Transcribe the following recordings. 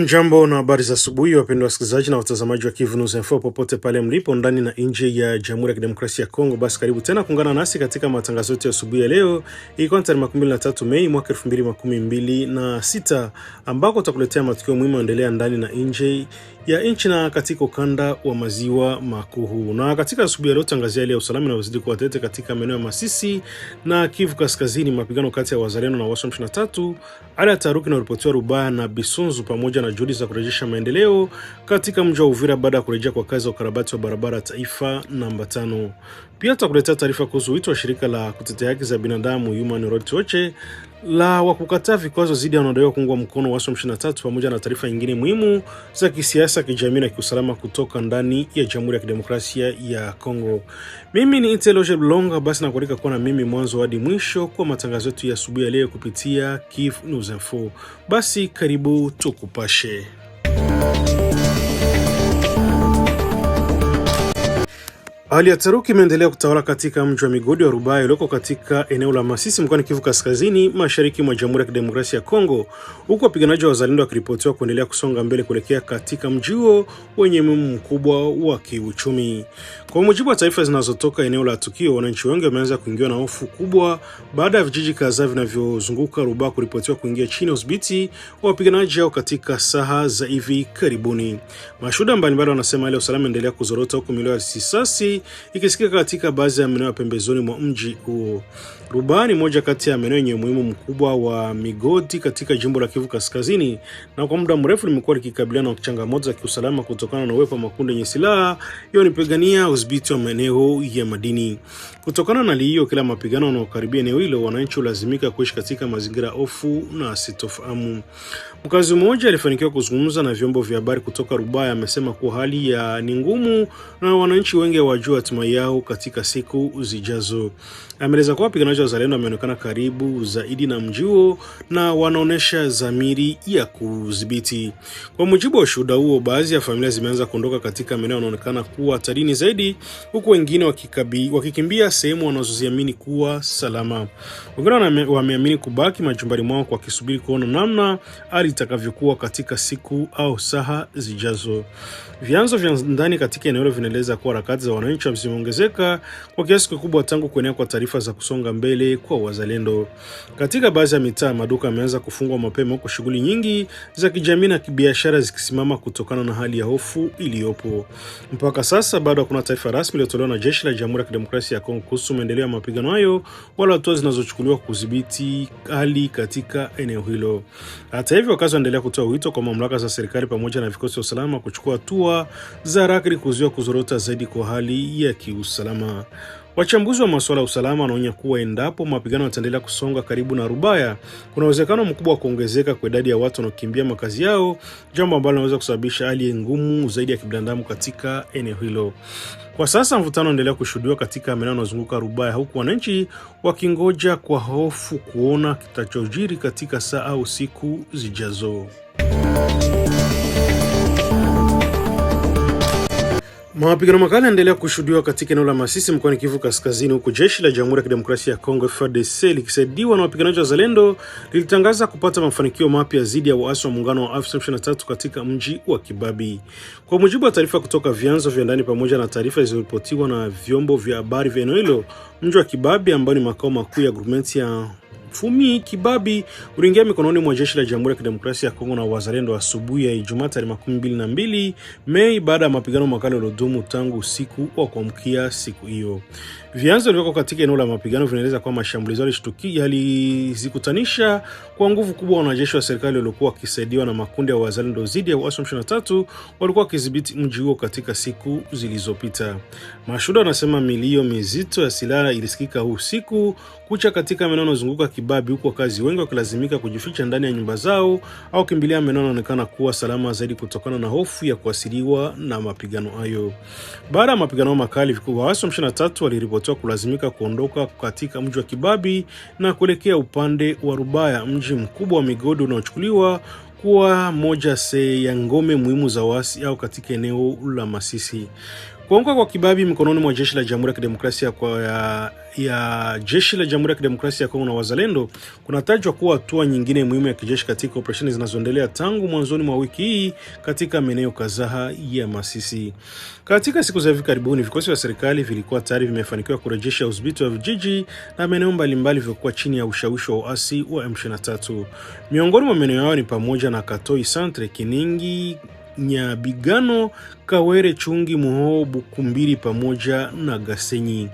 Jambo na habari za asubuhi wapendwa wasikilizaji na watazamaji wa Kivu News Info popote pale mlipo ndani na nje ya Jamhuri ya Kidemokrasia ya Kongo. Basi karibu tena kuungana nasi katika matangazo yetu ya asubuhi ya leo. Iko tarehe 23 Mei mwaka 2026 ambako tutakuletea matukio muhimu yanayoendelea ndani na nje ya nchi na katika ukanda wa maziwa makuu. Na katika asubuhi ya leo tangazia ile ya usalama na uzidi kuwa tete katika maeneo ya Masisi na Kivu Kaskazini, mapigano kati ya wazalendo na waasi wa M23, hali ya taharuki inaripotiwa Rubaya na Bisunzu, pamoja na juhudi za kurejesha maendeleo katika mji wa Uvira baada ya kurejea kwa kazi za ukarabati wa barabara taifa namba 5. Pia tutakuletea taarifa kuhusu wito wa shirika la kutetea haki za binadamu Human Rights Watch la wakukataa vikwazo zidi wanaodaiwa kuungwa mkono waasi wa M23, pamoja na taarifa nyingine muhimu za kisiasa, kijamii na kiusalama kutoka ndani ya Jamhuri ya Kidemokrasia ya Kongo. Mimi ni Iteloje Blonga, basi nakualika kuwa na mimi mwanzo hadi mwisho kwa matangazo yetu ya asubuhi ya leo kupitia Kivu News Info. Basi karibu tukupashe. Hali ya taharuki imeendelea kutawala katika mji wa migodi wa Rubaya ulioko katika eneo la Masisi mkoani Kivu Kaskazini, mashariki mwa Jamhuri ya Kidemokrasia ya Kongo, huku wapiganaji wa wazalendo wakiripotiwa kuendelea kusonga mbele kuelekea katika mji huo wenye muhimu mkubwa wa kiuchumi. Kwa mujibu wa taarifa zinazotoka eneo la tukio, wananchi wengi wameanza kuingiwa na hofu kubwa baada ya vijiji kadhaa vinavyozunguka Rubaya kuripotiwa kuingia chini ya udhibiti wa wapiganaji hao katika saa za hivi karibuni. Mashuhuda mbalimbali wanasema ile usalama endelea kuzorota, huku milio ya risasi ikisikika katika baadhi ya maeneo pembezoni mwa mji huo. Rubaya ni moja kati ya maeneo yenye umuhimu mkubwa wa migodi katika jimbo la Kivu Kaskazini, na kwa muda mrefu limekuwa likikabiliana na changamoto za kiusalama kutokana na uwepo wa makundi yenye silaha yanayopigania udhibiti wa maeneo ya madini. Kutokana na hiyo, kila mapigano yanayokaribia eneo hilo, wananchi hulazimika kuishi katika mazingira hofu na sitofahamu. Mkazi mmoja alifanikiwa kuzungumza na vyombo vya habari kutoka Rubaya amesema kuwa hali ni ngumu na wananchi wengi hawajui hatima yao katika siku zijazo. Ameeleza kuwa wapiganaji wa wazalendo wameonekana karibu zaidi na mji huo na wanaonesha dhamiri ya kudhibiti. Kwa mujibu wa ushuhuda huo, baadhi ya familia zimeanza kuondoka katika maeneo yanayoonekana kuwa hatarini zaidi, huku wengine wakikimbia sehemu wanazoziamini kuwa salama. Wengine wameamini kubaki majumbani mwao kwa kisubiri kuona namna hali itakavyokuwa katika siku au saa zijazo. Vyanzo vya ndani katika eneo hilo vinaeleza kuwa harakati za wananchi zimeongezeka kwa kiasi kikubwa tangu kuenea kwa taarifa za kusonga mbele kwa wazalendo. Katika baadhi ya mitaa, maduka yameanza kufungwa mapema, huko shughuli nyingi za kijamii na kibiashara zikisimama kutokana na hali ya hofu iliyopo. Mpaka sasa bado hakuna taarifa rasmi iliyotolewa na jeshi la Jamhuri ya Kidemokrasia ya Kongo kuhusu maendeleo ya mapigano hayo wala hatua zinazochukuliwa kudhibiti hali katika eneo hilo. Hata hivyo, wakazi wanaendelea kutoa wito kwa mamlaka za serikali pamoja na vikosi vya usalama kuchukua hatua za haraka ili kuzuia kuzorota zaidi kwa hali ya kiusalama. Wachambuzi wa masuala ya usalama wanaonya kuwa endapo mapigano yataendelea kusonga karibu na Rubaya, kuna uwezekano mkubwa wa kuongezeka kwa idadi ya watu wanaokimbia makazi yao, jambo ambalo linaweza kusababisha hali ngumu zaidi ya kibinadamu katika eneo hilo. Kwa sasa mvutano unaendelea kushuhudiwa katika maeneo yanayozunguka Rubaya, huku wananchi wakingoja kwa hofu kuona kitachojiri katika saa au siku zijazo. Mapigano makali yanaendelea kushuhudiwa katika eneo la Masisi mkoani Kivu Kaskazini, huku jeshi la Jamhuri ya Kidemokrasia ya Kongo FARDC likisaidiwa na wapiganaji wa wazalendo lilitangaza kupata mafanikio mapya dhidi ya waasi wa muungano wa M23 katika mji wa Kibabi. Kwa mujibu wa taarifa kutoka vyanzo vya ndani pamoja na taarifa zilizoripotiwa na vyombo vya habari vya eneo hilo, mji wa Kibabi ambao ni makao makuu ya groupement ya Fumi Kibabi uliingia mikononi mwa jeshi la Jamhuri ya Kidemokrasia ya Kongo na wazalendo asubuhi ya Ijumaa tarehe 22 Mei baada ya mapigano makali yaliyodumu tangu usiku wa kuamkia siku hiyo. Vyanzo vilivyoko katika eneo la mapigano vinaeleza kwamba mashambulizi yalizikutanisha kwa nguvu kubwa wanajeshi wa serikali waliokuwa wakisaidiwa na makundi ya wazalendo dhidi ya waasi wa M23 walikuwa wakidhibiti mji huo katika siku zilizopita. Mashuhuda wanasema milio mizito ya silaha ilisikika usiku kucha katika maeneo yanayozunguka Kibabi, huko wakazi wengi wakilazimika kujificha ndani ya nyumba zao au kimbilia maeneo yanaonekana kuwa salama zaidi kutokana na hofu ya kuasiriwa na mapigano hayo. Baada ya mapigano makali, waasi wa M23 waliripotiwa kulazimika kuondoka katika mji wa Kibabi na kuelekea upande wa Rubaya, mji mkubwa wa migodi unaochukuliwa kuwa moja ya ngome muhimu za waasi au katika eneo la Masisi. Kuanguka kwa Kibabi mikononi mwa jeshi la Jamhuri ya Kidemokrasia jeshi la Jamhuri ya Kidemokrasia ya Kongo na wazalendo kunatajwa kuwa hatua nyingine muhimu ya kijeshi katika operesheni zinazoendelea tangu mwanzoni mwa wiki hii katika maeneo kadhaa ya Masisi. Katika siku za hivi karibuni, vikosi vya serikali vilikuwa tayari vimefanikiwa kurejesha udhibiti wa vijiji na maeneo mbalimbali vilivyokuwa chini ya ushawishi wa uasi wa M23. Miongoni mwa maeneo yao ni pamoja na Katoi Centre, Kiningi, Nyabigano, Kawere, Chungi, Muho, Bukumbiri pamoja na Gasenyi.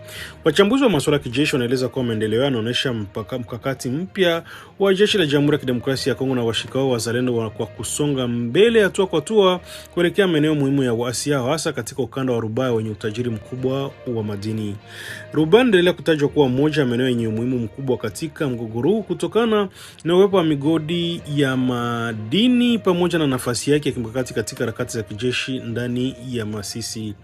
Wachambuzi wa masuala ya kijeshi wanaeleza kuwa maendeleo yanaonyesha mkakati mpya wa jeshi la Jamhuri ya Kidemokrasia ya Kongo na washikao wazalendo kwa kusonga mbele hatua kwa hatua kuelekea maeneo muhimu ya waasi hao, hasa katika ukanda wa Rubaya wenye utajiri mkubwa wa madini. Rubaya inaendelea kutajwa kuwa moja ya maeneo yenye umuhimu mkubwa katika mgogoro huu kutokana na uwepo wa migodi ya madini pamoja na nafasi yake ya kimkakati katika harakati za kijeshi ndani ya Masisi.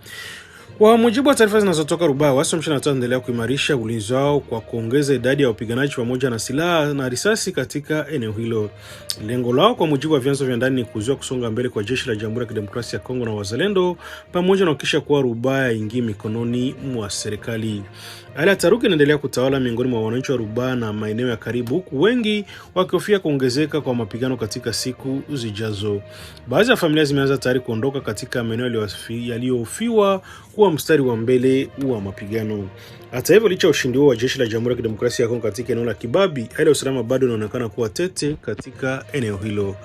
Kwa mujibu wa taarifa zinazotoka Rubaya, waasi wa M23 wanaendelea kuimarisha ulinzi wao kwa kuongeza idadi ya wapiganaji pamoja na silaha na risasi katika eneo hilo. Lengo lao kwa mujibu wa vyanzo vya ndani ni kuzuia kusonga mbele kwa jeshi la Jamhuri ya Kidemokrasia ya Kongo na wazalendo pamoja na kuhakikisha kuwa Rubaya ingii mikononi mwa serikali. Hali ya taharuki inaendelea kutawala miongoni mwa wananchi wa Rubaya na maeneo ya karibu, huku wengi wakihofia kuongezeka kwa mapigano katika siku zijazo. Baadhi ya familia zimeanza tayari kuondoka katika maeneo yaliyofiwa kuwa mstari wa mbele wa mapigano. Hata hivyo, licha ya ushindi wa jeshi la Jamhuri ya Kidemokrasia ya Kongo katika eneo la Kibabi, hali ya usalama bado inaonekana kuwa tete katika eneo hilo.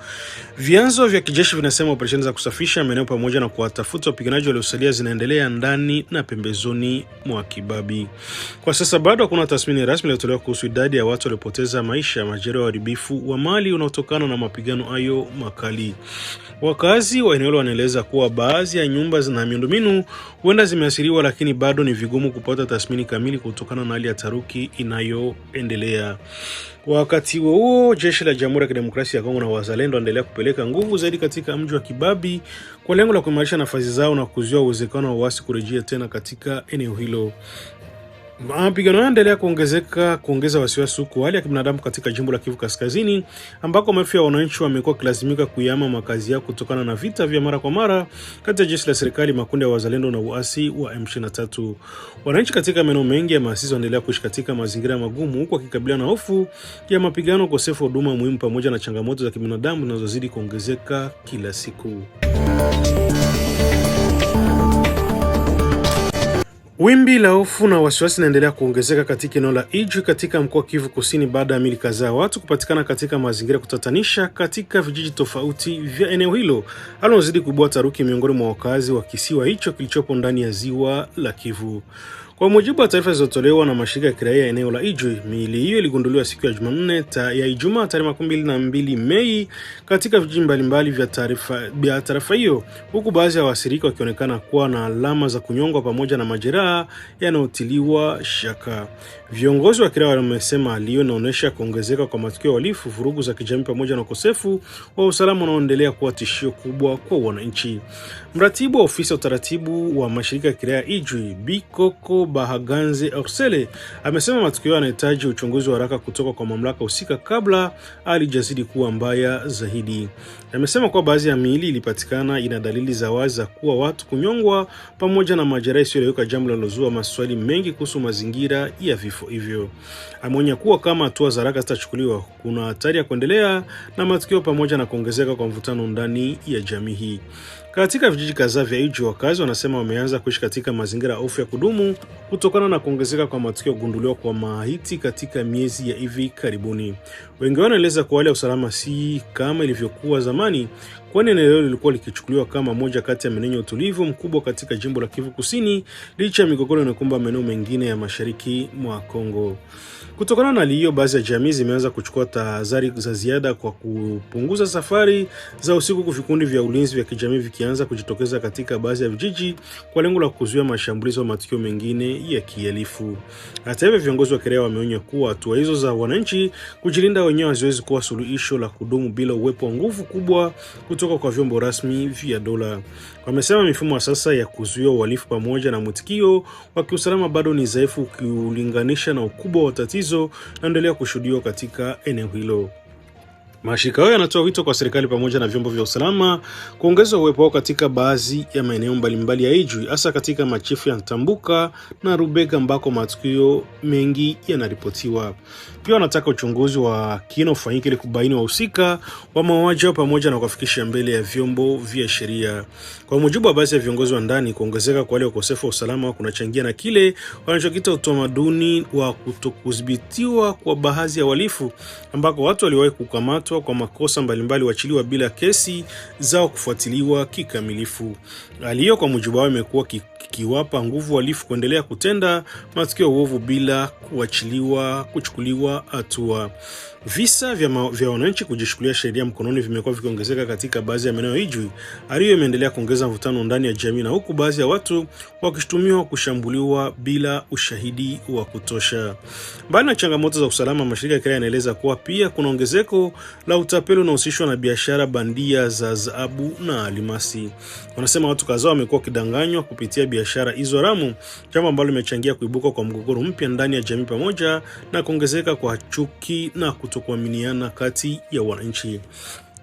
Vyanzo vya kijeshi vinasema operesheni za kusafisha maeneo pamoja na kuwatafuta wapiganaji waliosalia zinaendelea ndani na pembezoni mwa Kibabi. Kwa sasa bado hakuna tathmini rasmi iliyotolewa kuhusu idadi ya watu waliopoteza maisha, majeruhi, uharibifu wa mali unaotokana na mapigano hayo makali. Wakazi wa eneo wanaeleza kuwa baadhi ya nyumba na miundombinu huenda zimeathiriwa, lakini bado ni vigumu kupata tathmini kamili kutokana na hali ya taharuki inayoendelea. Wakati huo jeshi la Jamhuri ya Kidemokrasia ya Kongo na wazalendo wanaendelea kupeleka nguvu zaidi katika mji wa Kibabi kwa lengo la kuimarisha nafasi zao na kuzuia uwezekano wa waasi kurejea tena katika eneo hilo. Mapigano yanaendelea kuongeza wasiwasi huku hali ya kibinadamu katika jimbo la Kivu Kaskazini ambako maelfu ya wananchi wamekuwa kilazimika kuyama makazi yao kutokana na vita vya mara kwa mara kati ya jeshi la serikali, makundi ya wazalendo na uasi wa M23. Wananchi katika maeneo mengi ya Masisi wanaendelea kuishi katika mazingira magumu huku wakikabiliana na hofu ya mapigano, ukosefu wa huduma muhimu pamoja na changamoto za kibinadamu zinazozidi kuongezeka kila siku. Wimbi la hofu na wasiwasi linaendelea kuongezeka katika eneo la Ijwi katika mkoa wa Kivu Kusini baada ya miili kadhaa watu kupatikana katika mazingira kutatanisha katika vijiji tofauti vya eneo hilo, alozidi kuibua taharuki miongoni mwa wakazi wa kisiwa hicho kilichopo ndani ya ziwa la Kivu. Kwa mujibu wa taarifa zilizotolewa na mashirika ya kiraia eneo la Ijwi, miili hiyo iligunduliwa siku ya Jumanne ya Ijumaa tarehe 22 Mei katika vijiji mbalimbali vya tarafa hiyo, huku baadhi ya waathirika wakionekana kuwa na alama za kunyongwa pamoja na majeraha yanayotiliwa shaka. Viongozi wa kiraia wamesema hali hiyo inaonyesha kuongezeka kwa matukio ya uhalifu, vurugu za kijamii pamoja na ukosefu wa usalama unaoendelea kuwa tishio kubwa kwa wananchi. Mratibu wa ofisi ya utaratibu wa mashirika ya kiraia Ijwi, Bikoko Bahaganze Orsele, amesema matukio yanahitaji uchunguzi wa haraka kutoka kwa mamlaka husika kabla halijazidi kuwa mbaya zaidi. Amesema kwa baadhi ya miili ilipatikana ina dalili za wazi za kuwa watu kunyongwa pamoja na majeraha yasiyoeleweka, jambo linalozua maswali mengi kuhusu mazingira ya vifo hivyo. Ameonya kuwa kama hatua za haraka zitachukuliwa, kuna hatari ya kuendelea na matukio pamoja na kuongezeka kwa mvutano ndani ya jamii hii. Katika vijiji kadhaa vya Ijwi, wakazi wanasema wameanza kuishi katika mazingira ya hofu ya kudumu kutokana na kuongezeka kwa matukio kugunduliwa kwa maiti katika miezi ya hivi karibuni. Wengi wanaeleza kuwa hali ya usalama si kama ilivyokuwa zamani, kwani eneo lilikuwa likichukuliwa kama moja kati ya maeneo utulivu mkubwa katika jimbo la Kivu Kusini licha ya migogoro inayokumba maeneo mengine ya mashariki mwa Kongo. Kutokana na hali hiyo, baadhi ya jamii zimeanza kuchukua tahadhari za ziada kwa kupunguza safari za usiku, huku vikundi vya ulinzi vya kijamii vikianza kujitokeza katika baadhi ya vijiji kwa lengo la kuzuia mashambulizi au matukio mengine ya kihalifu. Hata hivyo, viongozi wa kiraia wameonya kuwa hatua hizo za wananchi kujilinda wenyewe haziwezi kuwa suluhisho la kudumu bila uwepo wa nguvu kubwa kutoka kwa vyombo rasmi vya dola. Wamesema mifumo sasa ya kuzuia uhalifu pamoja na mwitikio wa kiusalama bado ni dhaifu ukilinganisha na ukubwa wa tatizo linaloendelea kushuhudiwa katika eneo hilo. Mashirika hayo yanatoa wito kwa serikali pamoja na vyombo vya usalama kuongeza uwepo wao katika baadhi ya maeneo mbalimbali ya Ijwi, hasa katika machifu ya Ntambuka na Rubega ambako matukio mengi yanaripotiwa. Pia wanataka uchunguzi wa kina ufanyike ili kubaini wahusika wa mauaji pamoja na kuwafikisha mbele ya vyombo vya sheria. Kwa mujibu wa baadhi ya viongozi wa ndani, kuongezeka kwa wale ukosefu wa usalama kunachangia na kile wanachokita utamaduni wa kutokudhibitiwa kwa baadhi ya wahalifu, ambako watu waliwahi kukamatwa kwa makosa mbalimbali wachiliwa bila kesi zao kufuatiliwa kikamilifu. Hali hiyo kwa mujibu wao imekuwa kiwapa nguvu wahalifu kuendelea kutenda matukio uovu bila kuchukuliwa hatua. Visa vya wananchi kujishukulia sheria mkononi vimekuwa vikiongezeka katika baadhi ya maeneo ya Ijwi. Hali hiyo imeendelea kuongeza mvutano ndani ya jamii, na huku baadhi ya watu wakishutumiwa kushambuliwa bila ushahidi wa kutosha. Mbali na changamoto za usalama, mashirika ya kiraia yanaeleza kuwa pia kuna ongezeko la utapeli unaohusishwa na biashara bandia za dhahabu na almasi. Wanasema watu kadhaa wamekuwa wakidanganywa kupitia biashara hizo haramu, jambo ambalo limechangia kuibuka kwa mgogoro mpya ndani ya jamii pamoja na kuongezeka kwa chuki na kutokuaminiana kati ya wananchi.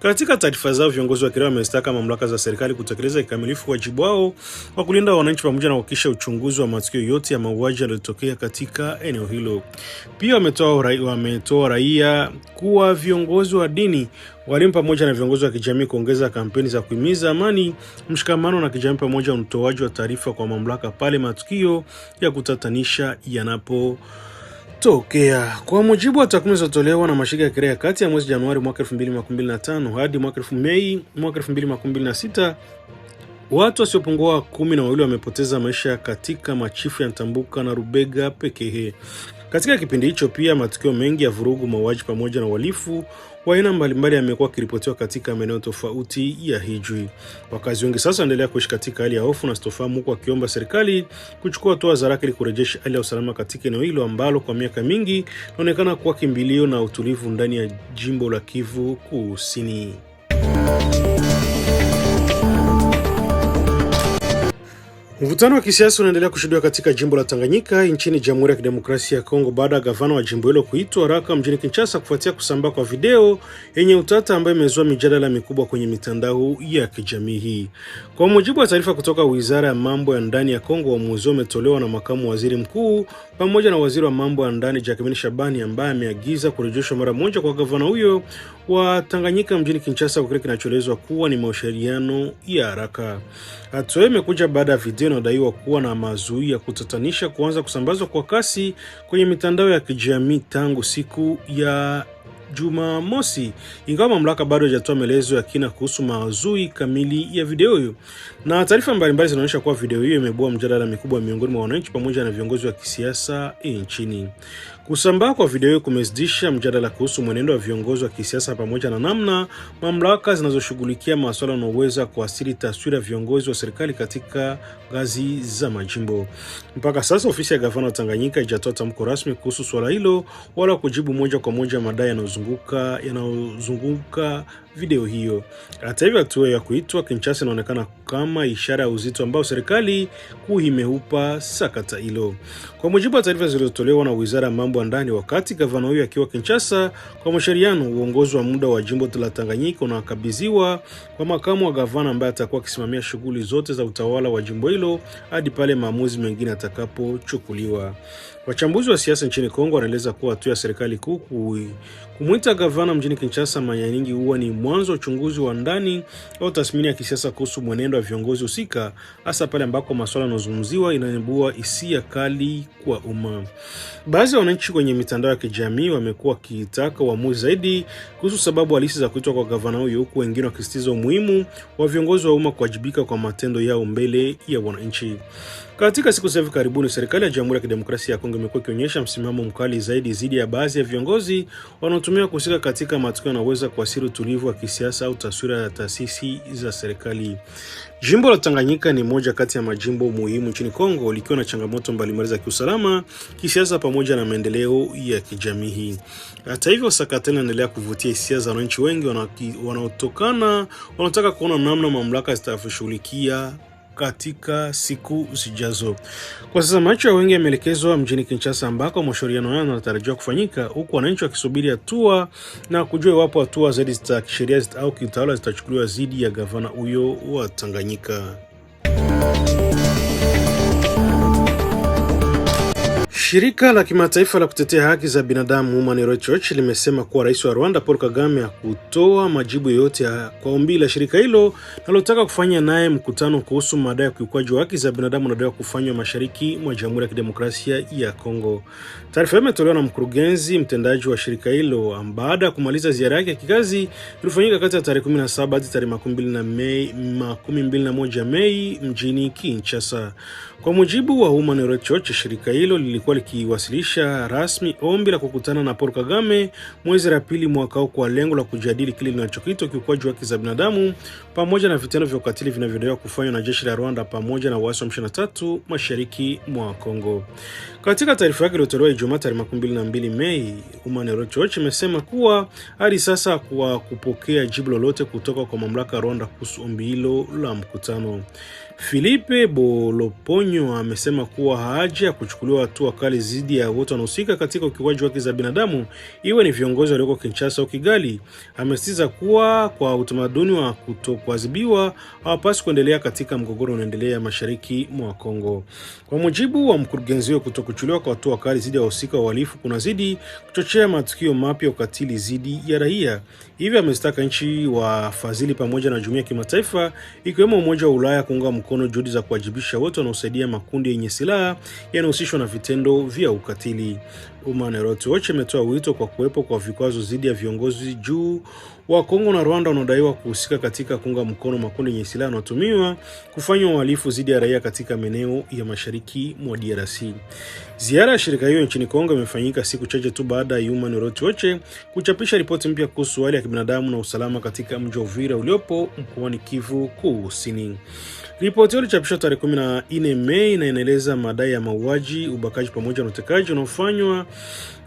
Katika taarifa zao, viongozi wa kiraia wamezitaka mamlaka za serikali kutekeleza kikamilifu wajibu wao wa kulinda wananchi pamoja na kuhakikisha uchunguzi wa matukio yote ya mauaji yaliyotokea katika eneo hilo. Pia wametoa raia kuwa viongozi wa dini, walimu pamoja na viongozi wa kijamii kuongeza kampeni za kuhimiza amani, mshikamano na kijamii pamoja na utoaji wa taarifa kwa mamlaka pale matukio ya kutatanisha yanapotokea. Kwa mujibu wa takwimu zilizotolewa na mashirika ya kiraia kati ya mwezi Januari mwaka 2025 hadi mwaka Mei mwaka 2026, watu wasiopungua 12 wamepoteza maisha katika machifu ya Ntambuka na Rubega pekee. Katika kipindi hicho pia matukio mengi ya vurugu, mauaji pamoja na uhalifu wa aina mbalimbali yamekuwa yakiripotiwa katika maeneo tofauti ya Ijwi. Wakazi wengi sasa wanaendelea kuishi katika hali ya hofu na sitofahamu, huku wakiomba serikali kuchukua hatua za haraka ili kurejesha hali ya usalama katika eneo hilo ambalo kwa miaka mingi linaonekana kuwa kimbilio na utulivu ndani ya jimbo la Kivu Kusini. Mvutano wa kisiasa unaendelea kushuhudiwa katika jimbo la Tanganyika nchini Jamhuri ya Kidemokrasia ya Kongo baada ya gavana wa jimbo hilo kuitwa haraka mjini Kinshasa kufuatia kusambaa kwa video yenye utata ambayo imezua mijadala mikubwa kwenye mitandao ya kijamii hii. Kwa mujibu wa taarifa kutoka Wizara ya Mambo ya Ndani ya Kongo, uamuzi umetolewa na makamu waziri mkuu pamoja na waziri wa mambo ya ndani Jacquemain Shabani, ambaye ameagiza kurejeshwa mara moja kwa gavana huyo wa Tanganyika mjini Kinshasa kwa kile kinachoelezwa kuwa ni mashauriano ya haraka. Hatua imekuja baada ya video inayodaiwa kuwa na maudhui ya kutatanisha kuanza kusambazwa kwa kasi kwenye mitandao ya kijamii tangu siku ya Jumamosi, ingawa mamlaka bado haijatoa maelezo ya kina kuhusu maudhui kamili ya video hiyo. Na taarifa mbalimbali zinaonyesha kuwa video hiyo imebua mjadala mikubwa miongoni mwa wananchi pamoja na viongozi wa kisiasa nchini. Kusambaa kwa video hiyo kumezidisha mjadala kuhusu mwenendo wa viongozi wa kisiasa pamoja na namna mamlaka zinazoshughulikia masuala yanayoweza kuathiri taswira ya viongozi wa serikali katika ngazi za majimbo. Mpaka sasa ofisi ya gavana wa Tanganyika haijatoa tamko rasmi kuhusu swala hilo wala kujibu moja kwa moja madai yanayozunguka video hiyo. Hata hivyo, hatua ya kuitwa Kinshasa inaonekana kama ishara ya uzito ambao serikali kuu imeupa sakata hilo. Kwa mujibu wa taarifa zilizotolewa na Wizara ya Mambo ya Ndani, wakati gavana huyo akiwa Kinshasa kwa mashauriano, uongozi wa muda wa jimbo la Tanganyika unakabidhiwa kwa makamu wa gavana ambaye atakuwa akisimamia shughuli zote za utawala wa jimbo hilo hadi pale maamuzi mengine atakapochukuliwa. Wachambuzi wa siasa nchini Kongo wanaeleza kuwa hatua ya serikali kuu kumuita gavana mjini Kinshasa mara nyingi huwa ni mwanzo wa uchunguzi wa ndani au tathmini ya kisiasa kuhusu mwenendo wa viongozi husika, hasa pale ambako masuala yanayozungumziwa inaibua hisia kali kwa umma. Baadhi ya wananchi kwenye mitandao ya kijamii wamekuwa wakitaka uamuzi zaidi kuhusu sababu halisi za kuitwa kwa gavana huyo, huku wengine wakisisitiza umuhimu wa viongozi wa umma kuwajibika kwa matendo yao mbele ya wananchi. Katika siku za hivi karibuni, serikali ya Jamhuri ya Kidemokrasia ya Kongo imekuwa ikionyesha msimamo mkali zaidi dhidi ya baadhi ya viongozi wanaotumia kuhusika katika matukio yanayoweza kuathiri utulivu wa kisiasa au taswira ya taasisi za serikali. Jimbo la Tanganyika ni moja kati ya majimbo muhimu nchini Kongo, likiwa na changamoto mbalimbali za kiusalama, kisiasa pamoja na maendeleo ya kijamii. Hata hivyo, sakata inaendelea kuvutia hisia za wananchi wengi wanataka kuona namna mamlaka zitashughulikia katika siku zijazo. Kwa sasa macho ya wengi yameelekezwa mjini Kinshasa ambako mashauriano hayo yanatarajiwa kufanyika, huku wananchi wakisubiri hatua na kujua iwapo hatua zaidi za kisheria au kiutawala zitachukuliwa dhidi ya gavana huyo wa Tanganyika. Shirika la kimataifa la kutetea haki za binadamu Human Rights Watch limesema kuwa rais wa Rwanda Paul Kagame hakutoa majibu yote kwa ombi la shirika hilo linalotaka kufanya naye mkutano kuhusu madai ya ukiukwaji wa haki za binadamu na dai kufanywa mashariki mwa Jamhuri ya Kidemokrasia ya Kongo. Taarifa imetolewa na mkurugenzi mtendaji wa shirika hilo baada ya kumaliza ziara yake ya kikazi iliyofanyika kati ya tarehe 17 hadi tarehe 21 Mei mjini Kinshasa. Kwa mujibu wa Human Rights Watch, shirika hilo lilikuwa likiwasilisha rasmi ombi la kukutana na Paul Kagame mwezi Aprili mwaka huu kwa lengo la kujadili kile linachokiita ukiukwaji wa haki za binadamu pamoja na vitendo vya ukatili vinavyodaiwa kufanywa na jeshi la Rwanda pamoja na waasi wa M23 mashariki mwa Kongo. Katika taarifa yake iliyotolewa Ijumaa tarehe 22 Mei, Human Rights Watch imesema kuwa hadi sasa kwa kupokea jibu lolote kutoka kwa mamlaka ya Rwanda kuhusu ombi hilo la mkutano. Philippe Boloponyo amesema kuwa haja ya kuchukuliwa hatua kali dhidi ya wote wanaohusika katika ukiukwaji wa haki za binadamu, iwe ni viongozi walioko Kinshasa au Kigali. Amesisitiza kuwa kwa utamaduni wa kutokuadhibiwa hawapaswi kuendelea katika mgogoro unaoendelea mashariki mwa Kongo. Kwa mujibu wa mkurugenzi huyo, kutokuchukuliwa kwa hatua kali dhidi ya wahusika wa uhalifu kunazidi kuchochea matukio mapya ya ukatili dhidi ya raia. Hivyo amezitaka nchi wafadhili pamoja na jumuiya ya kimataifa ikiwemo Umoja wa Ulaya kuunga mkono juhudi za kuwajibisha wote wanaosaidia makundi yenye silaha yanahusishwa na vitendo vya ukatili. Human Rights Watch imetoa wito kwa kuwepo kwa vikwazo dhidi ya viongozi juu wa Kongo na Rwanda wanaodaiwa kuhusika katika kuunga mkono makundi yenye silaha yanayotumiwa kufanya uhalifu dhidi ya raia katika maeneo ya mashariki mwa DRC. Ziara ya shirika hiyo nchini Kongo imefanyika siku chache tu baada ya Human Rights Watch kuchapisha ripoti mpya kuhusu hali ya kibinadamu na usalama katika mji wa Uvira uliopo mkoani Kivu Kusini. Ripoti hiyo ilichapishwa tarehe 14 Mei na inaeleza madai ya mauaji, ubakaji pamoja na utekaji unaofanywa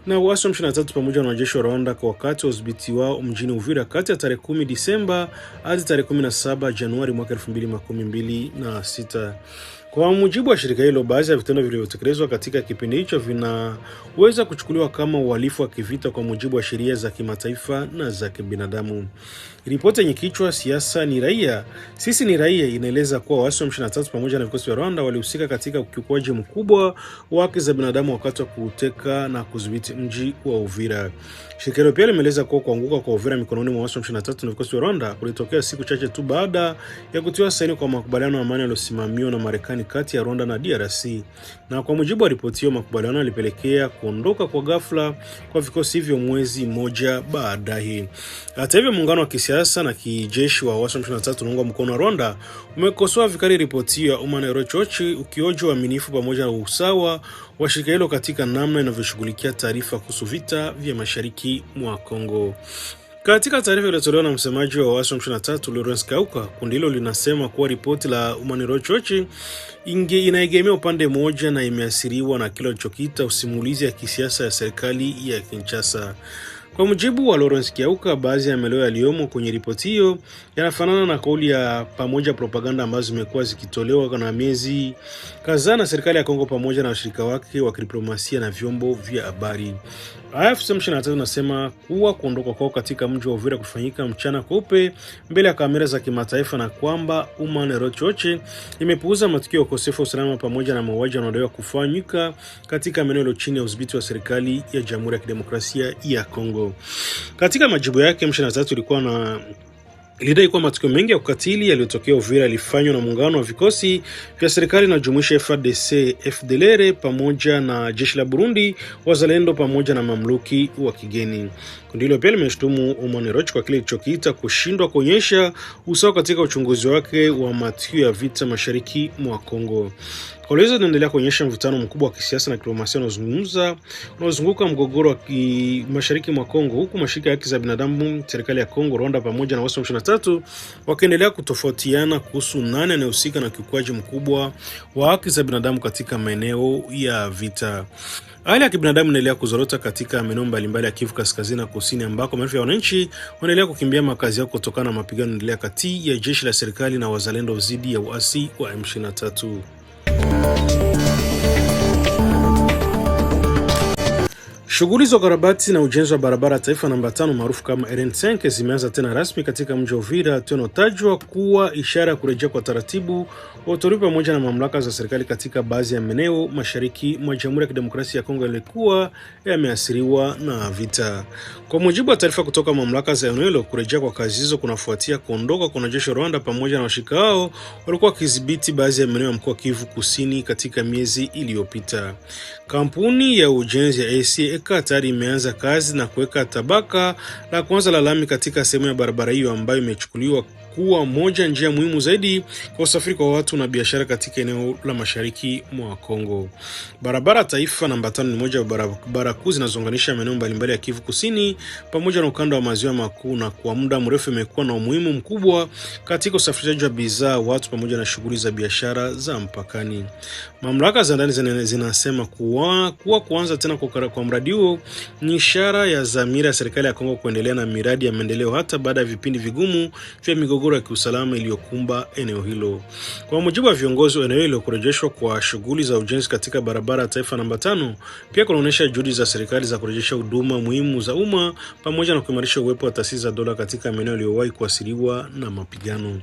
na waasi wa M23 pamoja na wanajeshi wa Rwanda kwa wakati wa udhibiti wao mjini Uvira kati ya tarehe 10 Disemba hadi tarehe 17 Januari mwaka 2026. Kwa mujibu wa shirika hilo, baadhi ya vitendo vilivyotekelezwa katika kipindi hicho vinaweza kuchukuliwa kama uhalifu wa kivita kwa mujibu wa sheria za kimataifa na za kibinadamu. Ripoti yenye kichwa siasa ni raia, sisi ni raia inaeleza kuwa waasi wa M23 pamoja na vikosi vya Rwanda walihusika katika ukiukwaji mkubwa wa haki za binadamu wakati wa kuteka na kudhibiti mji wa Uvira. Shirika hilo pia limeeleza kuwa kuanguka kwa Uvira mikononi mwa waasi wa M23 na vikosi vya Rwanda kulitokea siku chache tu baada ya kutiwa saini kwa makubaliano ya amani yaliyosimamiwa na Marekani kati ya Rwanda na DRC. Na kwa mujibu wa ripoti hiyo, makubaliano yalipelekea kuondoka kwa ghafla kwa vikosi hivyo mwezi mmoja baadaye. Hata hivyo, muungano wa kisiasa na kijeshi wa waasi wa M23 unaungwa mkono wa Rwanda umekosoa vikali ripoti hiyo ya Human Rights Watch ukioja uaminifu pamoja na usawa wa shirika hilo katika namna inavyoshughulikia taarifa kuhusu vita vya mashariki mwa Kongo. Katika taarifa iliyotolewa na msemaji wa waasi wa M23 Lawrence Kauka, kundi hilo linasema kuwa ripoti la Human Rights Watch inaegemea upande mmoja na imeathiriwa na kile walichokiita usimulizi ya kisiasa ya serikali ya Kinshasa. Kwa mujibu wa Lawrence Kiauka, baadhi ya maelezo yaliyomo kwenye ripoti hiyo yanafanana na kauli ya pamoja propaganda ambazo zimekuwa zikitolewa na miezi kadhaa na serikali ya Kongo pamoja na washirika wake wa kidiplomasia na vyombo vya habari. AFC M23 inasema kuwa kuondoka kwao katika mji wa Uvira kufanyika mchana kweupe mbele ya kamera za kimataifa na kwamba Human Rights Watch imepuuza matukio ya ukosefu wa usalama pamoja na mauaji yanayodaiwa kufanyika katika maeneo chini ya udhibiti wa serikali ya Jamhuri ya Kidemokrasia ya Kongo. Katika majibu yake, M23 ilidai kuwa matukio mengi ya ukatili yaliyotokea Uvira yalifanywa na muungano wa vikosi vya serikali na jumuisha FARDC, FDLR pamoja na jeshi la Burundi, wazalendo pamoja na mamluki wa kigeni. Kundi hilo pia limeshtumu Human Rights kwa kile kilichokiita kushindwa kuonyesha usawa katika uchunguzi wake wa matukio ya vita mashariki mwa Kongo. Kauli hizo zinaendelea kuonyesha mvutano mkubwa wa kisiasa na diplomasia unaozunguka mgogoro wa mashariki mwa Kongo, huku mashirika ya haki za binadamu, serikali ya Kongo, Rwanda pamoja na waasi wa M23 M23 wakiendelea kutofautiana kuhusu nani anayehusika na ukiukwaji mkubwa wa haki za binadamu katika maeneo ya vita. Hali ya kibinadamu inaendelea kuzorota katika maeneo mbalimbali ya Kivu Kaskazini na Kusini, ambako maelfu ya wananchi wanaendelea kukimbia makazi yao kutokana na mapigano yanaendelea kati ya jeshi la serikali na wazalendo dhidi ya uasi wa M23. Shughuli za ukarabati na ujenzi wa barabara taifa namba 5 maarufu kama RN5 zimeanza tena rasmi katika mji wa Uvira, tunaotajwa kuwa ishara ya kurejea kwa taratibu wa utulivu pamoja na mamlaka za serikali katika baadhi ya maeneo mashariki mwa Jamhuri ya Kidemokrasia ya Kongo yalikuwa yameathiriwa na vita. Kwa mujibu wa taarifa kutoka mamlaka za eneo hilo, kurejea kwa kazi hizo kunafuatia kuondoka kwa wanajeshi wa Rwanda pamoja na washirika wao walikuwa wakidhibiti baadhi ya maeneo ya mkoa wa Kivu Kusini katika miezi iliyopita. Kampuni ya ujenzi ya AC tayari imeanza kazi na kuweka tabaka la kwanza la lami katika sehemu ya barabara hiyo ambayo imechukuliwa kuwa moja njia muhimu zaidi kwa usafiri kwa watu na biashara katika eneo la mashariki mwa Kongo. Barabara taifa namba 5 ni moja ya barabara kuu zinazounganisha maeneo mbalimbali ya Kivu Kusini pamoja na ukanda wa maziwa makuu, na kwa muda mrefu imekuwa na umuhimu mkubwa katika usafirishaji wa bidhaa, watu pamoja na shughuli za biashara za mpakani. Mamlaka za ndani zinasema kuwa kuanza tena kwa mradi huo ni ishara ya dhamira ya serikali ya Kongo kuendelea na miradi ya maendeleo hata baada ya vipindi vigumu vya migogoro ya kiusalama iliyokumba eneo hilo. Kwa mujibu wa viongozi wa eneo hilo, kurejeshwa kwa shughuli za ujenzi katika barabara ya taifa namba 5 pia kunaonyesha juhudi za serikali za kurejesha huduma muhimu za umma pamoja na kuimarisha uwepo wa taasisi za dola katika maeneo yaliyowahi kuathiriwa na mapigano.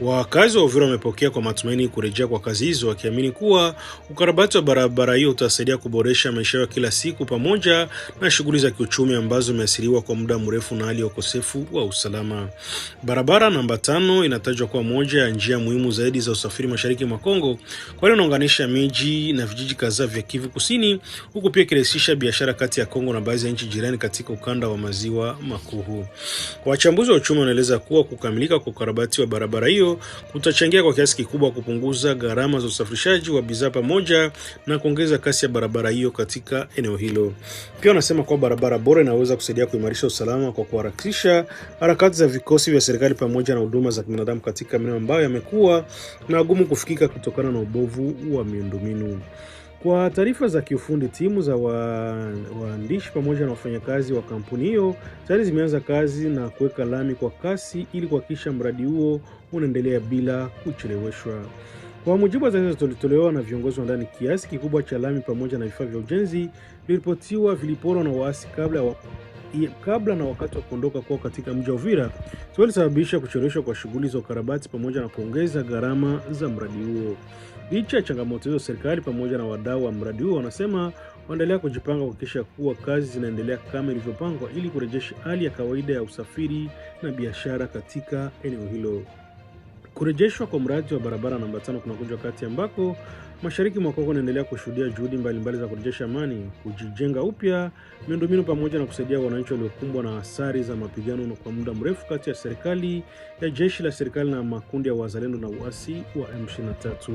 Wakazi wa Uvira wamepokea kwa matumaini kurejea kwa kazi hizo, wakiamini kuwa ukarabati wa barabara hiyo utasaidia kuboresha maisha ya kila siku pamoja na shughuli za kiuchumi ambazo zimeathiriwa kwa muda mrefu na hali ya ukosefu wa usalama. Barabara namba 5 inatajwa kuwa moja ya njia muhimu zaidi za usafiri mashariki mwa Kongo, kwani inaunganisha miji na vijiji kadhaa vya Kivu Kusini, huku pia ikirahisisha biashara kati ya Kongo na baadhi ya nchi jirani katika ukanda wa maziwa makuu. Wachambuzi wa uchumi wanaeleza kuwa kukamilika kwa ukarabati wa barabara hiyo kutachangia kwa kiasi kikubwa kupunguza gharama za usafirishaji wa bidhaa pamoja na kuongeza kasi ya barabara hiyo katika eneo hilo. Pia wanasema kwa barabara bora inaweza kusaidia kuimarisha usalama kwa kuharakisha harakati za vikosi vya serikali pamoja na huduma za kibinadamu katika maeneo ambayo yamekuwa na gumu kufikika kutokana na ubovu wa miundombinu. Kwa taarifa za kiufundi, timu za waandishi pamoja na wafanyakazi wa kampuni hiyo tayari zimeanza kazi na kuweka lami kwa kasi ili kuhakikisha mradi huo unaendelea bila kucheleweshwa. Kwa mujibu wa taarifa zilizotolewa na viongozi wa ndani, kiasi kikubwa cha lami pamoja na vifaa vya ujenzi viliripotiwa viliporwa na waasi kabla na wakati wa kuondoka kwao katika mji wa Uvira, ilisababisha kucheleweshwa kwa shughuli za ukarabati pamoja na kuongeza gharama za mradi huo. Licha ya changamoto hizo, serikali pamoja na wadau wa mradi huo wanasema waendelea kujipanga kuhakikisha kuwa kazi zinaendelea kama ilivyopangwa ili kurejesha hali ya kawaida ya usafiri na biashara katika eneo hilo. Kurejeshwa kwa mradi wa barabara namba 5 kunakuja wakati ambako mashariki mwa Kongo inaendelea kushuhudia juhudi mbalimbali za kurejesha amani, kujijenga upya miundombinu pamoja na kusaidia wananchi waliokumbwa na athari za mapigano kwa muda mrefu kati ya serikali ya jeshi la serikali na makundi ya wazalendo na uasi wa M23.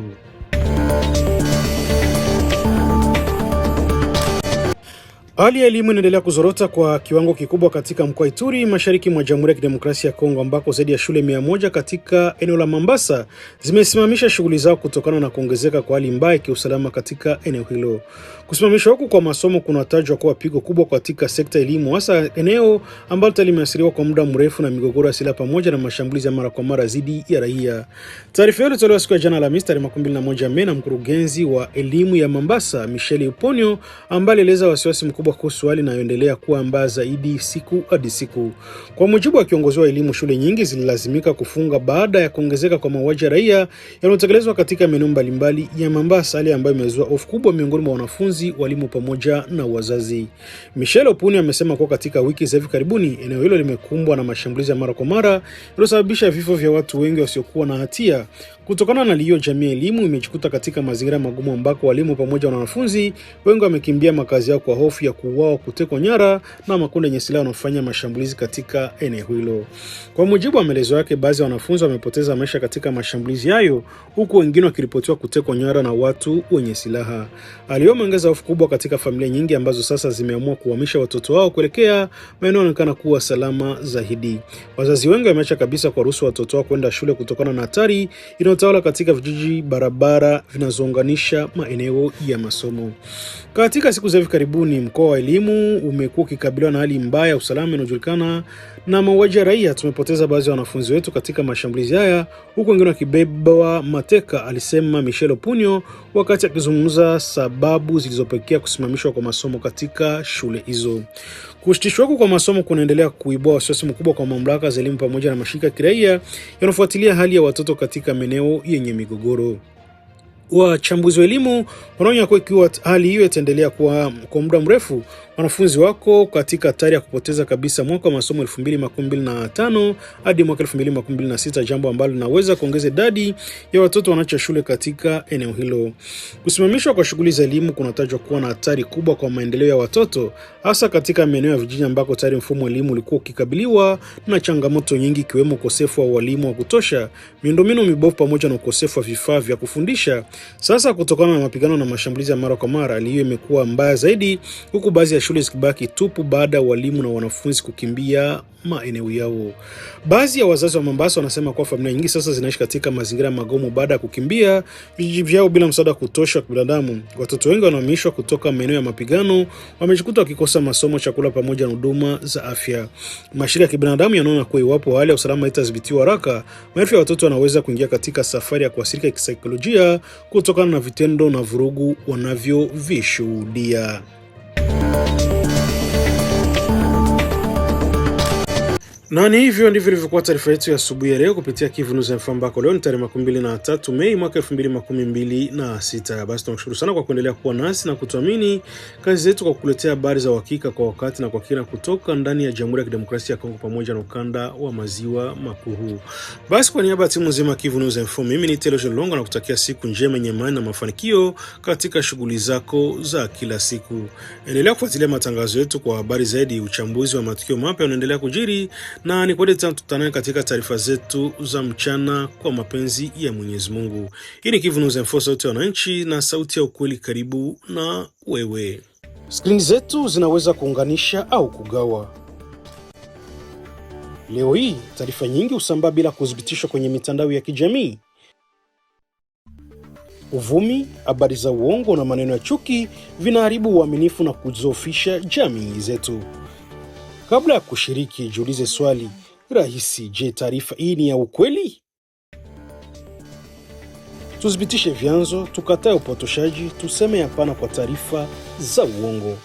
Hali ya elimu inaendelea kuzorota kwa kiwango kikubwa katika mkoa Ituri, mashariki mwa Jamhuri ya Kidemokrasia ya Kongo, ambako zaidi ya shule 100 katika eneo la Mambasa zimesimamisha shughuli zao kutokana na kuongezeka kwa hali mbaya ya kiusalama katika eneo hilo. Kusimamishwa huku kwa masomo kunatajwa kuwa pigo kubwa katika sekta elimu, hasa eneo ambalo limeathiriwa kwa muda mrefu na migogoro ya silaha pamoja na mashambulizi ya mara kwa mara dhidi ya raia. Taarifa hiyo ilitolewa siku ya jana Alhamisi tarehe 21 Mei na mkurugenzi wa elimu ya Mambasa Michel Uponyo, ambaye alieleza wasiwasi mkubwa kuhusu hali inayoendelea kuwa mbaya zaidi siku hadi siku. Kwa mujibu wa kiongozi wa elimu, shule nyingi zililazimika kufunga baada ya kuongezeka kwa mauaji ya raia yanayotekelezwa katika maeneo mbalimbali ya Mambasa, hali ambayo imezua hofu kubwa miongoni mwa wanafunzi, walimu pamoja na wazazi. Michel Uponyo amesema kuwa katika wiki za hivi karibuni eneo hilo limekumbwa na mashambulizi ya mara kwa mara yaliyosababisha vifo vya watu wengi wasiokuwa na hatia. Kutokana na hiyo, jamii ya elimu imejikuta katika mazingira magumu ambako walimu pamoja na wanafunzi wengi wamekimbia makazi yao kwa hofu ya kuuawa, kutekwa nyara na makundi yenye silaha yanayofanya mashambulizi katika eneo hilo. Kwa mujibu wa maelezo yake, baadhi ya wanafunzi wamepoteza maisha katika mashambulizi hayo, huku wengine wakiripotiwa kutekwa nyara na watu wenye silaha. Aliyoongeza hofu kubwa katika familia nyingi ambazo sasa zimeamua kuhamisha watoto wao kuelekea maeneo yanayoonekana kuwa salama zaidi. Wazazi wengi wameacha kabisa kuwaruhusu watoto wao kwenda shule kutokana na hatari inayotawala katika vijiji, barabara zinazounganisha maeneo ya masomo. Katika siku za hivi karibuni, mkoa wa elimu umekuwa ukikabiliwa na hali mbaya ya usalama inayojulikana na mauaji ya raia. Tumepoteza baadhi ya wanafunzi wetu katika mashambulizi haya, huku wengine wakibebwa mateka, alisema Michel Opunyo wakati akizungumza sababu zilizopelekea kusimamishwa kwa masomo katika shule hizo. Kusitishwa kwa masomo kunaendelea kuibua wasiwasi mkubwa kwa mamlaka za elimu pamoja na mashirika ya kiraia yanayofuatilia hali ya watoto katika maeneo yenye migogoro. Wachambuzi wa elimu wanaonya kuwa ikiwa hali hiyo itaendelea kwa muda mrefu, wanafunzi wako katika hatari ya kupoteza kabisa mwaka wa masomo 2025 hadi mwaka 2026, jambo ambalo linaweza kuongeza idadi ya watoto wanaoacha shule katika eneo hilo. Kusimamishwa kwa shughuli za elimu kunatajwa kuwa na hatari kubwa kwa maendeleo ya watoto, hasa katika maeneo ya vijiji ambako tayari mfumo wa elimu ulikuwa ukikabiliwa na changamoto nyingi, ikiwemo ukosefu wa walimu wa kutosha, miundombinu mibovu pamoja na ukosefu wa vifaa vya kufundisha. Sasa kutokana na mapigano na mashambulizi ya mara kwa mara, hali hiyo imekuwa mbaya zaidi, huku baadhi ya shule zikibaki tupu baada ya walimu na wanafunzi kukimbia maeneo yao. Baadhi ya wazazi wa Mombasa wanasema kwa familia nyingi sasa zinaishi katika mazingira magumu baada ya kukimbia vijiji vyao bila msaada kutosha kwa binadamu. Watoto wengi wanahamishwa kutoka maeneo ya mapigano wamejikuta wakikosa masomo, chakula pamoja na huduma za afya. Mashirika ya kibinadamu yanaona kuwa iwapo hali ya usalama haitadhibitiwa haraka, maelfu ya watoto wanaweza kuingia katika safari ya kuathirika kisaikolojia kutokana na vitendo na vurugu wanavyovishuhudia. Na ni hivyo ndivyo ilivyokuwa taarifa yetu ya asubuhi ya leo kupitia Kivu News FM, ambako leo ni tarehe 23 Mei mwaka 2026. Basi tunashukuru sana kwa kuendelea kuwa nasi na kutuamini kazi zetu kwa kukuletea habari za uhakika kwa wakati na kwa kina kutoka ndani ya Jamhuri ya Kidemokrasia ya Kongo pamoja na ukanda wa maziwa makuu. Basi kwa niaba ya timu nzima Kivu News FM, mimi ni Telos Longa na kutakia siku njema yenye amani na mafanikio katika shughuli zako za kila siku. Endelea kufuatilia matangazo yetu kwa habari zaidi, uchambuzi wa matukio mapya unaendelea kujiri, na ni kwa tena tutane katika taarifa zetu za mchana kwa mapenzi ya Mwenyezi Mungu. Hii ni Kivu News FM, sauti ya wananchi na sauti ya ukweli, karibu na wewe. Skrini zetu zinaweza kuunganisha au kugawa. Leo hii taarifa nyingi husambaa bila kuthibitishwa kwenye mitandao ya kijamii. Uvumi, habari za uongo na maneno ya chuki vinaharibu uaminifu na kudhoofisha jamii zetu. Kabla ya kushiriki, jiulize swali rahisi: je, taarifa hii ni ya ukweli? Tuthibitishe vyanzo, tukatae upotoshaji, tuseme hapana kwa taarifa za uongo.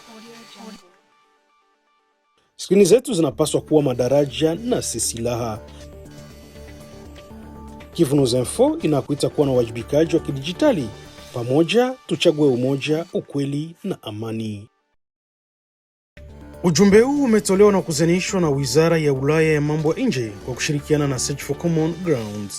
Skrini zetu zinapaswa kuwa madaraja na si silaha. Kivu News Info inakuita kuwa na uwajibikaji wa kidijitali. Pamoja tuchague umoja, ukweli na amani. Ujumbe huu umetolewa na kuzanishwa na Wizara ya Ulaya ya Mambo ya Nje kwa kushirikiana na Search for Common Ground.